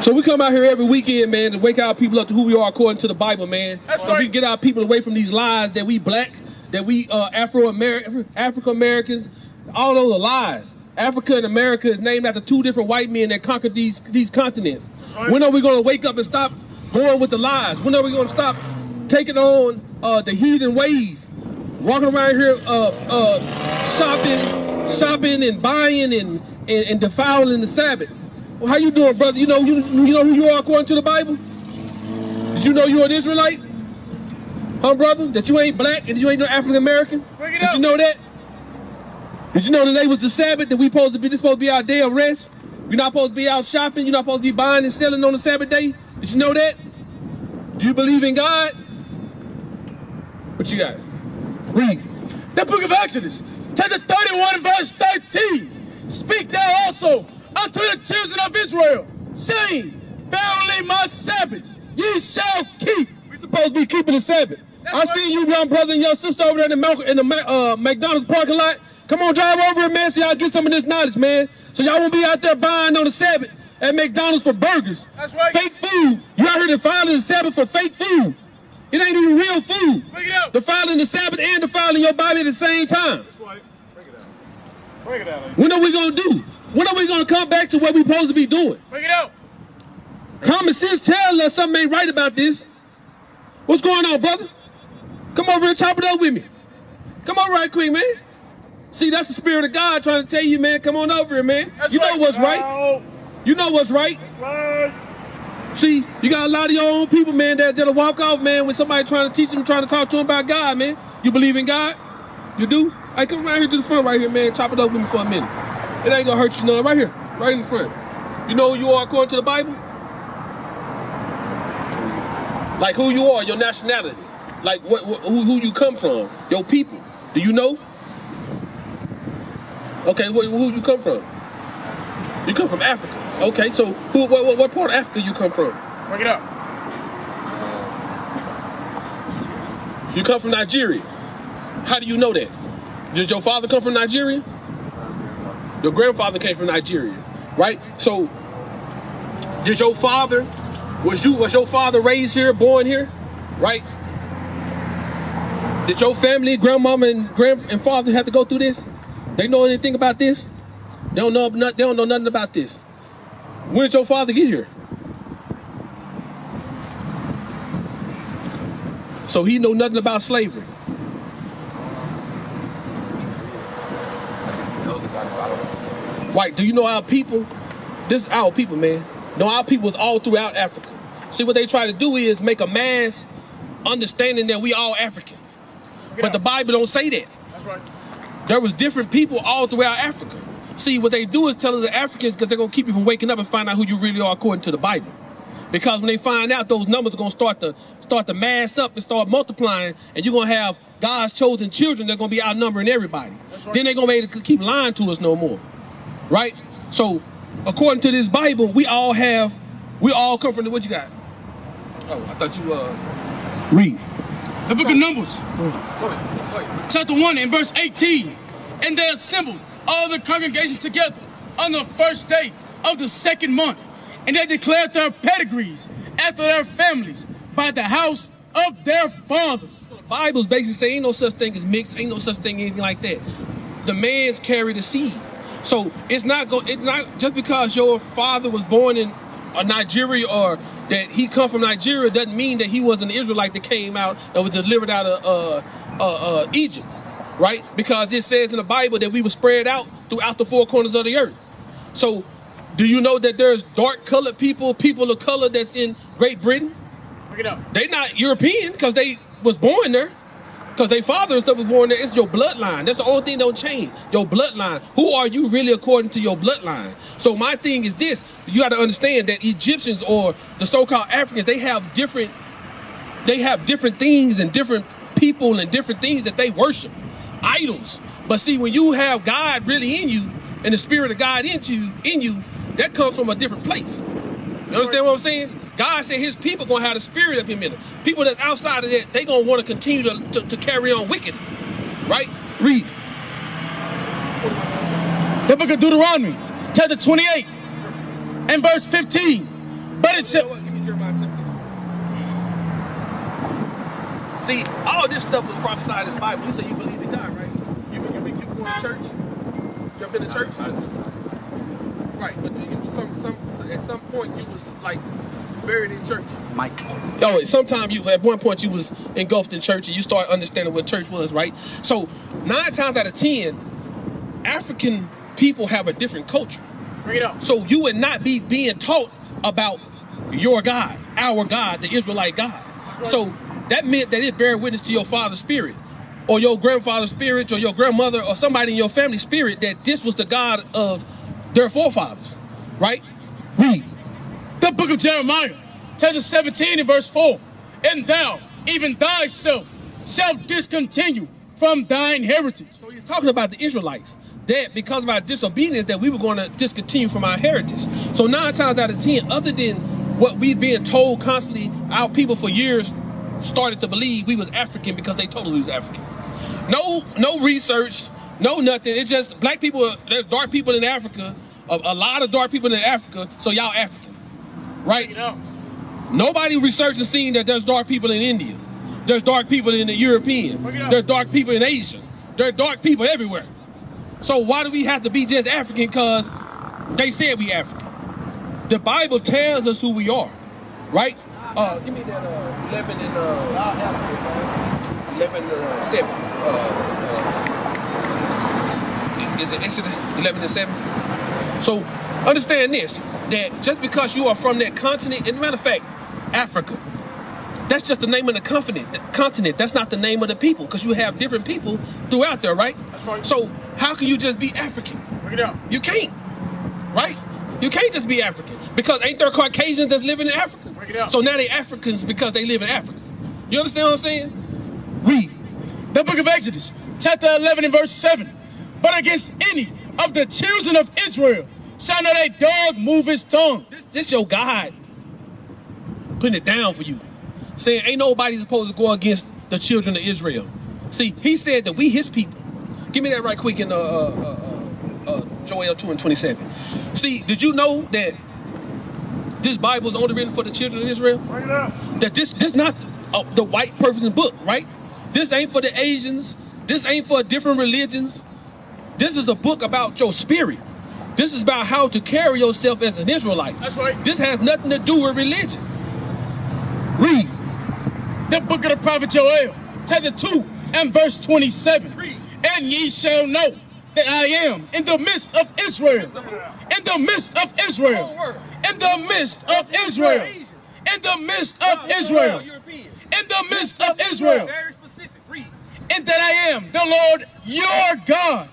So we come out here every weekend, man, to wake our people up to who we are according to the Bible, man. That's so right. we get our people away from these lies that we black, that we African-Americans, all those are lies. Africa and America is named after two different white men that conquered these continents. Right. When are we going to wake up and stop going with the lies? When are we going to stop taking on the heathen ways? Walking around here shopping and buying and defiling the Sabbath. Well, how you doing, brother? You know who you are according to the Bible? Did you know you're an Israelite? Huh, brother? That you ain't black and you ain't no African American? Did you know that? Did you know today was the Sabbath, that this supposed to be our day of rest? You're not supposed to be out shopping. You're not supposed to be buying and selling on the Sabbath day. Did you know that? Do you believe in God? What you got? Read. The book of Exodus, chapter 31, verse 13. Speak thou also unto the children of Israel, saying, verily my Sabbaths ye shall keep. We supposed to be keeping the Sabbath. I see you, young brother and your sister over there in the McDonald's parking lot. Come on, drive over it, man, so y'all get some of this knowledge, man. So y'all won't be out there buying on the Sabbath at McDonald's for burgers. That's right. Fake food. You out here defiling the Sabbath for fake food. It ain't even real food. Bring it out. Defiling the Sabbath and defiling your body at the same time. That's right. Bring it out. Bring it out. When are we going to do? When are we going to come back to what we're supposed to be doing? Bring it out. Common sense tells us something ain't right about this. What's going on, brother? Come over and chop it up with me. Come on right quick, man. See, that's the Spirit of God trying to tell you, man, come on over here, man. That's you know right. what's right. You know what's right. See, you got a lot of your own people, man, that'll walk off, man, when somebody trying to teach them, trying to talk to them about God, man. You believe in God? You do? Hey, come around here to the front right here, man. Chop it up with me for a minute. It ain't gonna hurt you none. Right here. Right in the front. You know who you are according to the Bible? Like who you are, your nationality. Like who you come from. Your people. Do you know? Okay, who you come from? You come from Africa. Okay, so what part of Africa you come from? Bring it up. You come from Nigeria. How do you know that? Did your father come from Nigeria? Your grandfather came from Nigeria, right? So, did your father, was your father raised here, born here, right? Did your family, grandmama and father have to go through this? They know anything about this? They don't know nothing about this. When did your father get here? So he know nothing about slavery. Right, do you know our people? This is our people, man. No, our people is all throughout Africa. See, what they try to do is make a mass understanding that we all African. But the Bible don't say that. That's right. There was different people all throughout Africa. See, what they do is tell us the Africans because they're going to keep you from waking up and find out who you really are according to the Bible. Because when they find out, those numbers are going to start to mass up and start multiplying, and you're going to have God's chosen children that are going to be outnumbering everybody. Right. Then they're going to be able to keep lying to us no more. Right? So, according to this Bible, we all come from what you got? Oh, I thought you, read. The book of Numbers. Go ahead. Chapter 1 and verse 18. And they assembled all the congregation together on the first day of the second month. And they declared their pedigrees after their families by the house of their fathers. So the Bible's basically saying ain't no such thing as mixed, ain't no such thing anything like that. The man's carry the seed. So it's not just because your father was born in Nigeria or that he come from Nigeria doesn't mean that he was an Israelite that came out and was delivered out of Egypt, right? Because it says in the Bible that we were spread out throughout the four corners of the earth. So do you know that there's dark colored people of color that's in Great Britain? Bring it up. They not European because they was born there. Because their father and stuff was born there. It's your bloodline. That's the only thing that don't change. Your bloodline. Who are you really according to your bloodline? So my thing is this. You got to understand that Egyptians or the so-called Africans, they have different things and different people and different things that they worship. Idols. But see, when you have God really in you and the Spirit of God in you, that comes from a different place. You understand what I'm saying? God said his people going to have the spirit of him in them. People that's outside of that, they going to want to continue to carry on wicked. Right? Read. The book of Deuteronomy, chapter 28 and verse 15. But it said, give me Jeremiah 17. See, all this stuff was prophesied in the Bible. You say you believe in God, right? You going to church? You ever been to church? Right, but at some point you was like buried in church. Mike. Oh, sometime at one point you was engulfed in church and you start understanding what church was, right? So 9 times out of 10, African people have a different culture. Bring it up. So you would not be being taught about your God, our God, the Israelite God. Right. So that meant that it bear witness to your father's spirit, or your grandfather's spirit, or your grandmother, or somebody in your family spirit, that this was the God of their forefathers, right? Read. The book of Jeremiah, chapter 17 and verse 4. And thou, even thyself, shalt discontinue from thine heritage. So he's talking about the Israelites, that because of our disobedience, that we were going to discontinue from our heritage. So 9 times out of 10, other than what we've been told constantly, our people for years started to believe we was African because they told us we was African. No research, no nothing. It's just black people. There's dark people in Africa, a lot of dark people in Africa. So y'all African, right? You know. Nobody researched and seen that there's dark people in India. There's dark people in the European. There's dark people in Asia. There's dark people everywhere. So why do we have to be just African because they said we African? The Bible tells us who we are, right? Give me that 11 and 7. Is it Exodus 11 and 7? So understand this, that just because you are from that continent, and matter of fact, Africa, that's just the name of the continent. That's not the name of the people, because you have different people throughout there, right? That's right. So how can you just be African? Bring it up. You can't, right? You can't just be African, because ain't there Caucasians that's living in Africa? Bring it up. So now they Africans because they live in Africa. You understand what I'm saying? Read. The book of Exodus, chapter 11 and verse 7. But against any of the children of Israel shall not a dog move his tongue. This your God putting it down for you, saying ain't nobody supposed to go against the children of Israel. See, he said that we his people. Give me that right quick in Joel 2 and 27. See, did you know that this Bible is only written for the children of Israel? Bring it up. That this not the white person book, right? This ain't for the Asians. This ain't for different religions. This is a book about your spirit. This is about how to carry yourself as an Israelite. That's right. This has nothing to do with religion. Read. The book of the prophet Joel, chapter 2 and verse 27. Read. And ye shall know that I am in the midst of Israel. In the midst of Israel. In the midst of Israel. In the midst of Israel. In the midst of Israel. Very specific. Read. And that I am the Lord your God,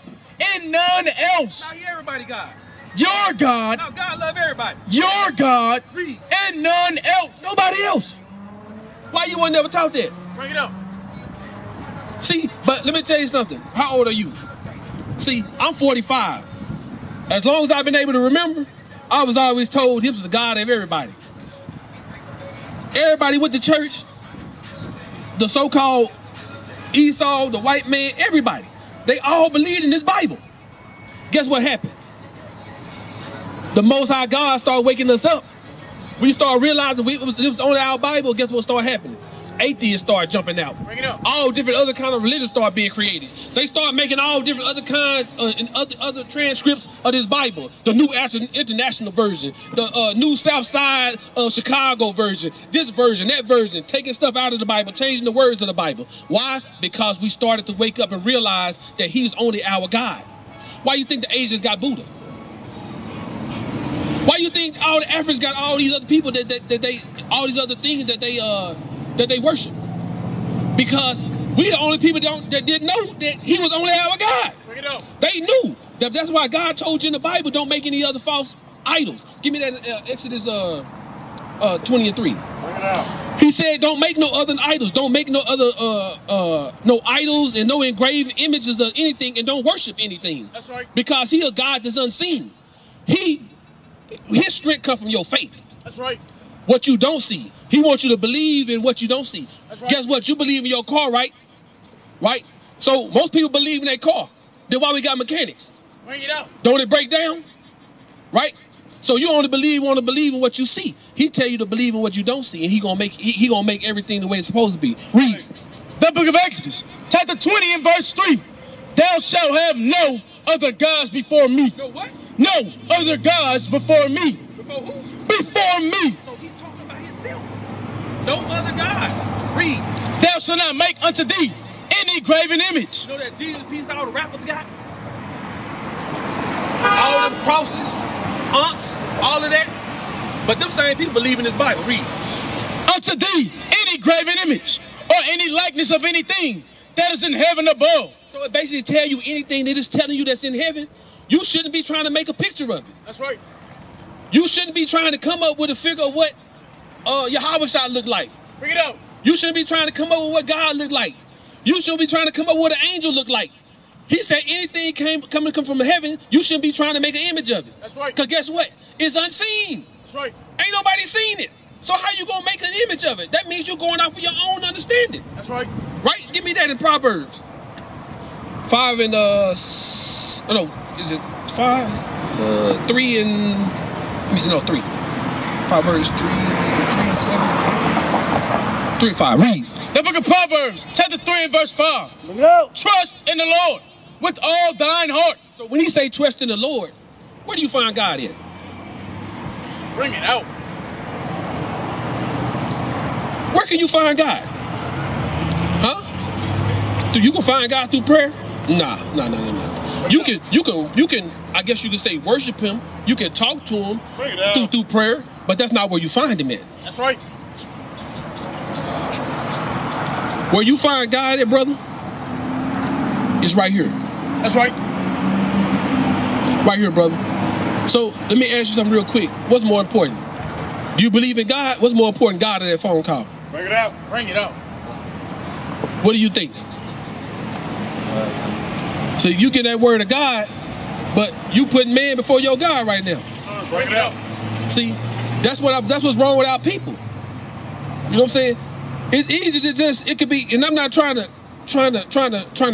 and none else. Now everybody God. Your God. Now God love everybody. Your God. Read. And none else. Nobody else. Why you wasn't never taught that? Bring it up. See, but let me tell you something. How old are you? See, I'm 45. As long as I've been able to remember, I was always told he was the God of everybody. Everybody went to church. The so-called Esau, the white man, everybody. They all believed in this Bible. Guess what happened? The Most High God started waking us up. We started realizing it was only our Bible. Guess what started happening? Atheists started jumping out. Bring it up. All different other kind of religions started being created. They started making all different other kinds and other transcripts of this Bible. The New International Version, the New South Side of Chicago version, this version, that version, taking stuff out of the Bible, changing the words of the Bible. Why? Because we started to wake up and realize that he's only our God. Why you think the Asians got Buddha? Why you think all the Africans got all these other people that they all these other things that they worship? Because we the only people that didn't know that he was only our God. Bring it up. They knew. That's why God told you in the Bible, don't make any other false idols. Give me that Exodus 20 and 3. Bring it out. He said, don't make no other idols. Don't make no other no idols and no engraved images of anything, and don't worship anything. That's right. Because he a God that's unseen. His strength comes from your faith. That's right. What you don't see. He wants you to believe in what you don't see. That's right. Guess what? You believe in your car, right? Right? So most people believe in their car. Then why we got mechanics? Bring it up. Don't it break down? right? So you only want to believe in what you see. He tell you to believe in what you don't see, and he gonna make everything the way it's supposed to be. Read. The book of Exodus, chapter 20 and verse 3. Thou shalt have no other gods before me. No what? No other gods before me. Before who? Before me. So he talking about himself. No other gods. Read. Thou shalt not make unto thee any graven image. You know that Jesus piece all the rappers got? All them crosses, aunts, all of that. But them same people believe in this Bible. Read. Unto thee any graven image or any likeness of anything that is in heaven above. So it basically tell you anything that is telling you that's in heaven, you shouldn't be trying to make a picture of it. That's right. You shouldn't be trying to come up with a figure of what Yahawashi looked like. Bring it out. You shouldn't be trying to come up with what God looked like. You shouldn't be trying to come up with what an angel looked like. He said anything come from heaven, you shouldn't be trying to make an image of it. That's right. Because guess what? It's unseen. That's right. Ain't nobody seen it. So how you gonna make an image of it? That means you're going off of your own understanding. That's right. Right? Give me that in Proverbs. 5 and is it 5? 3 and let me see, no, 3. Proverbs 3, is it 3 and 7? 3 and 5. Read. The book of Proverbs, chapter 3 and verse 5. Trust in the Lord with all thine heart. So when he say trust in the Lord, where do you find God in? Bring it out. Where can you find God? Huh? Do you can find God through prayer? Nah. You can. I guess you could say worship Him. You can talk to Him through prayer, but that's not where you find Him at. That's right. Where you find God at, brother, is right here. That's right. Right here, brother. So let me ask you something real quick. What's more important? Do you believe in God? What's more important, God or that phone call? Bring it out. Bring it out. What do you think? So you get that word of God, but you putting man before your God right now. Bring it out. See, that's what's wrong with our people. You know what I'm saying? It's easy to it could be, and I'm not trying to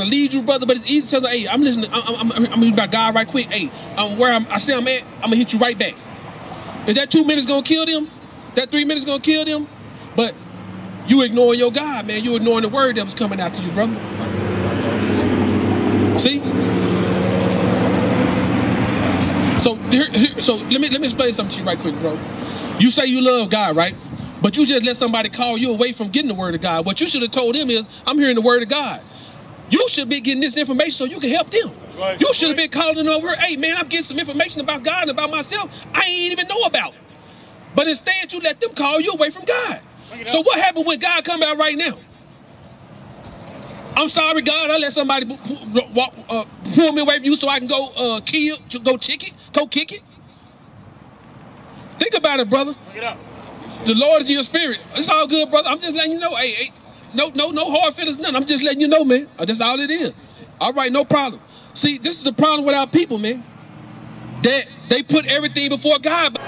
lead you, brother, but it's easy to tell them, hey, I'm listening, I'm about God right quick. Hey, where I say I'm at, I'm gonna hit you right back. Is that 2 minutes gonna kill them? That 3 minutes gonna kill them? But you ignoring your God, man. You ignoring the word that was coming out to you, brother. See? So let me explain something to you right quick, bro. You say you love God, right? But you just let somebody call you away from getting the word of God. What you should have told them is, I'm hearing the word of God. You should be getting this information so you can help them. Right. You should have been calling over, hey man, I'm getting some information about God and about myself I ain't even know about. But instead you let them call you away from God. So what happened when God come out right now? I'm sorry, God, I let somebody pull me away from you so I can go kick it. Think about it, brother. Bring it up. The Lord is in your spirit. It's all good, brother. I'm just letting you know. Hey, no hard feelings, nothing. I'm just letting you know, man. That's all it is. All right, no problem. See, this is the problem with our people, man. That they put everything before God.